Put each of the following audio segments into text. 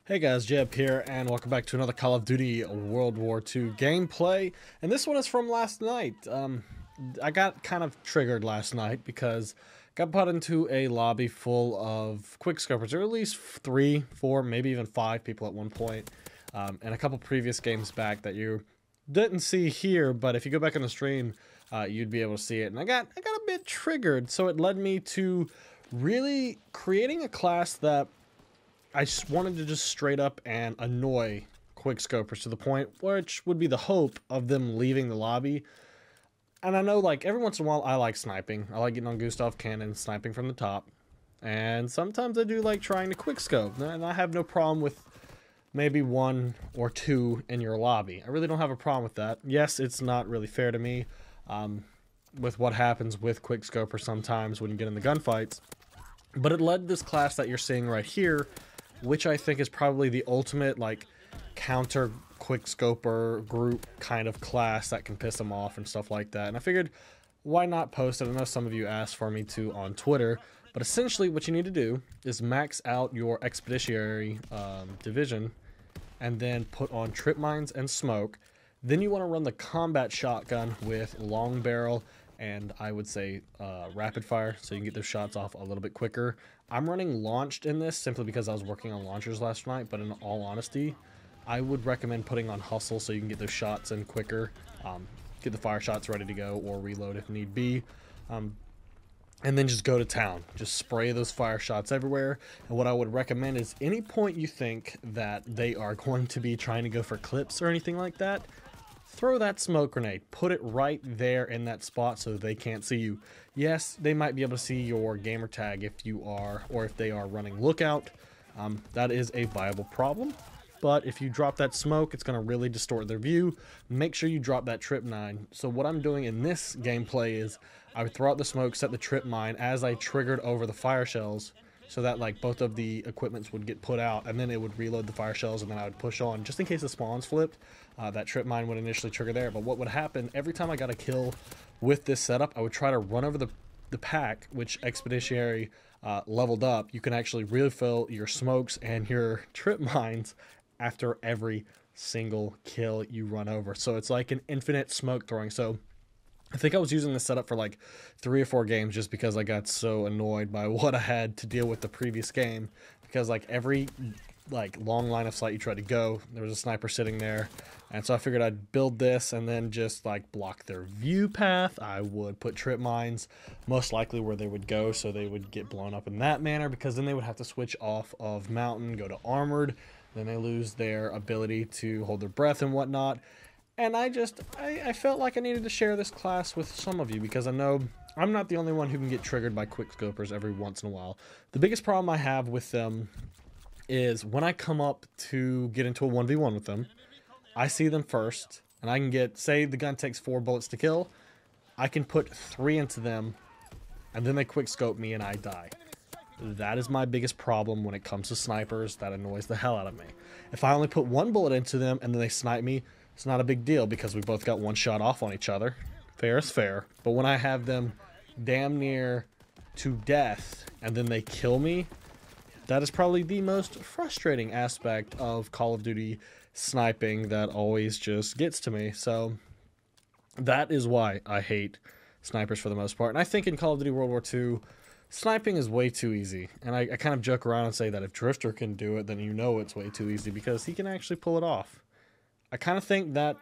Hey guys, JHub here, and welcome back to another Call of Duty World War II gameplay. And this one is from last night. I got kind of triggered last night because I got put into a lobby full of Quickscopers, or at least 3, 4, maybe even 5 people at one point. And a couple previous games back that you didn't see here, but if you go back on the stream, you'd be able to see it. And I got a bit triggered, so it led me to really creating a class that I just wanted to just straight up and annoy Quickscopers to the point which would be the hope of them leaving the lobby. And I know, like, every once in a while I like sniping. I like getting on Gustav cannon, sniping from the top. And sometimes I do like trying to quickscope. And I have no problem with maybe 1 or 2 in your lobby. I really don't have a problem with that. Yes, it's not really fair to me with what happens with Quickscopers sometimes when you get in the gunfights. But it led this class that you're seeing right here, which I think is probably the ultimate, like, counter quickscoper group kind of class that can piss them off and stuff like that. And I figured, why not post it? I know some of you asked for me to on Twitter, but essentially what you need to do is max out your expeditionary division and then put on trip mines and smoke. Then you want to run the combat shotgun with long barrel and I would say rapid fire, so you can get those shots off a little bit quicker. I'm running launched in this simply because I was working on launchers last night, but in all honesty, I would recommend putting on hustle so you can get those shots in quicker, get the fire shots ready to go or reload if need be, and then just go to town. Just spray those fire shots everywhere. And what I would recommend is any point you think that they are going to be trying to go for clips or anything like that, throw that smoke grenade. Put it right there in that spot so they can't see you. Yes, they might be able to see your gamer tag if you are, or if they are running lookout. That is a viable problem. But if you drop that smoke, it's going to really distort their view. Make sure you drop that trip mine. So what I'm doing in this gameplay is I would throw out the smoke, set the trip mine as I triggered over the fire shells, so that like both of the equipments would get put out, and then it would reload the fire shells, and then I would push on just in case the spawns flipped. That trip mine would initially trigger there, but what would happen every time I got a kill with this setup, I would try to run over the pack, which expeditionary leveled up. You can actually refill your smokes and your trip mines after every single kill you run over, so it's like an infinite smoke throwing. So I think I was using this setup for like 3 or 4 games just because I got so annoyed by what I had to deal with the previous game, because like every like long line of sight you tried to go, there was a sniper sitting there, and so I figured I'd build this and then just like block their view path. I would put trip mines most likely where they would go, so they would get blown up in that manner, because then they would have to switch off of mountain, go to armored, then they lose their ability to hold their breath and whatnot. And I felt like I needed to share this class with some of you, because I know I'm not the only one who can get triggered by quickscopers every once in a while. The biggest problem I have with them is when I come up to get into a 1v1 with them, I see them first, and I can get, say the gun takes 4 bullets to kill, I can put 3 into them, and then they quickscope me and I die. That is my biggest problem when it comes to snipers. That annoys the hell out of me. If I only put 1 bullet into them and then they snipe me, it's not a big deal because we both got 1 shot off on each other. Fair is fair. But when I have them damn near to death and then they kill me, that is probably the most frustrating aspect of Call of Duty sniping that always just gets to me. So that is why I hate snipers for the most part. And I think in Call of Duty World War II, sniping is way too easy. And I kind of joke around and say that if Drifter can do it, then you know it's way too easy, because he can actually pull it off. I kind of think that,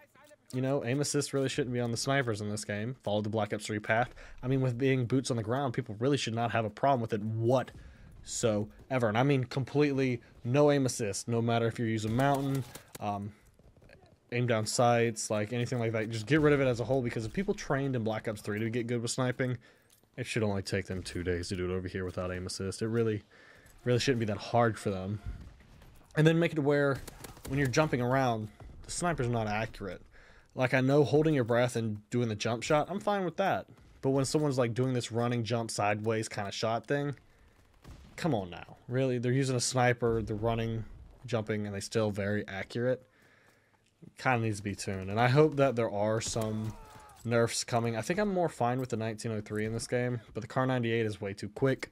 you know, aim assist really shouldn't be on the snipers in this game. Follow the Black Ops 3 path. I mean, with being boots on the ground, people really should not have a problem with it whatsoever. And I mean completely no aim assist, no matter if you're using mountain, aim down sights, like anything like that. Just get rid of it as a whole, because if people trained in Black Ops 3 to get good with sniping, it should only take them 2 days to do it over here without aim assist. It really shouldn't be that hard for them. And then make it where when you're jumping around, the sniper's not accurate. Like, I know holding your breath and doing the jump shot, I'm fine with that. But when someone's like doing this running jump sideways kind of shot thing, come on now. Really? They're using a sniper, they're running, jumping, and they still very accurate. Kind of needs to be tuned. And I hope that there are some nerfs coming. I think I'm more fine with the 1903 in this game, but the Kar 98 is way too quick.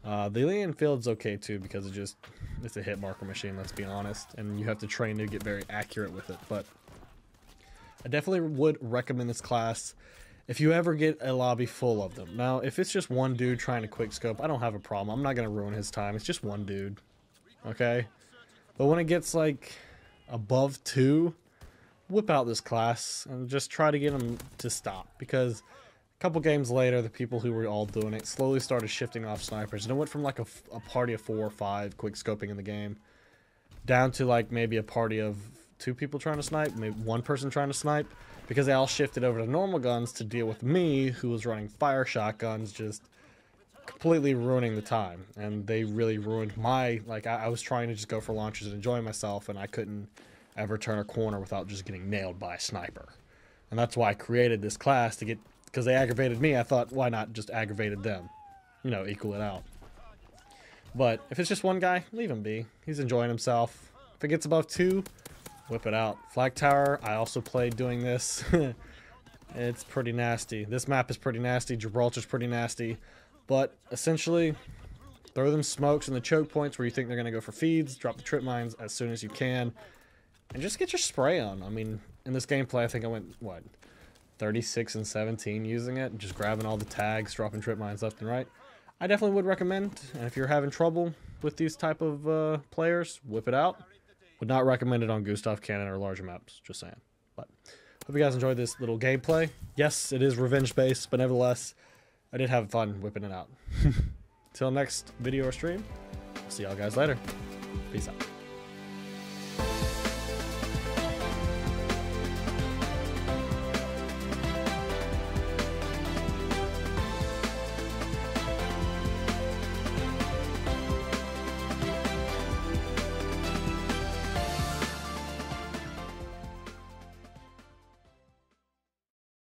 The alien field's okay too because it's a hit marker machine, let's be honest, and you have to train to get very accurate with it. But I definitely would recommend this class if you ever get a lobby full of them. Now, if it's just one dude trying to quickscope, I don't have a problem. I'm not going to ruin his time. It's just one dude, okay? But when it gets like above 2, whip out this class and just try to get them to stop, because a couple games later, the people who were all doing it slowly started shifting off snipers, and it went from like a party of 4 or 5 quickscoping in the game down to like maybe a party of 2 people trying to snipe, maybe 1 person trying to snipe, because they all shifted over to normal guns to deal with me, who was running fire shotguns, just completely ruining the time. And they really ruined my, like, I was trying to just go for launches and enjoy myself, and I couldn't ever turn a corner without just getting nailed by a sniper. And that's why I created this class, to get, because they aggravated me, I thought, why not just aggravated them? You know, equal it out. But if it's just one guy, leave him be. He's enjoying himself. If it gets above 2, whip it out. Flag Tower, I also played doing this. It's pretty nasty. This map is pretty nasty. Gibraltar's pretty nasty. But essentially, throw them smokes in the choke points where you think they're going to go for feeds. Drop the trip mines as soon as you can. And just get your spray on. I mean, in this gameplay, I think I went, what, 36 and 17 using it. Just grabbing all the tags, dropping trip mines left and right. I definitely would recommend. And if you're having trouble with these type of players, whip it out. Would not recommend it on Gustav Cannon or larger maps, just saying. But hope you guys enjoyed this little gameplay. Yes, it is revenge based, but nevertheless, I did have fun whipping it out. Till next video or stream, I'll see y'all guys later. Peace out.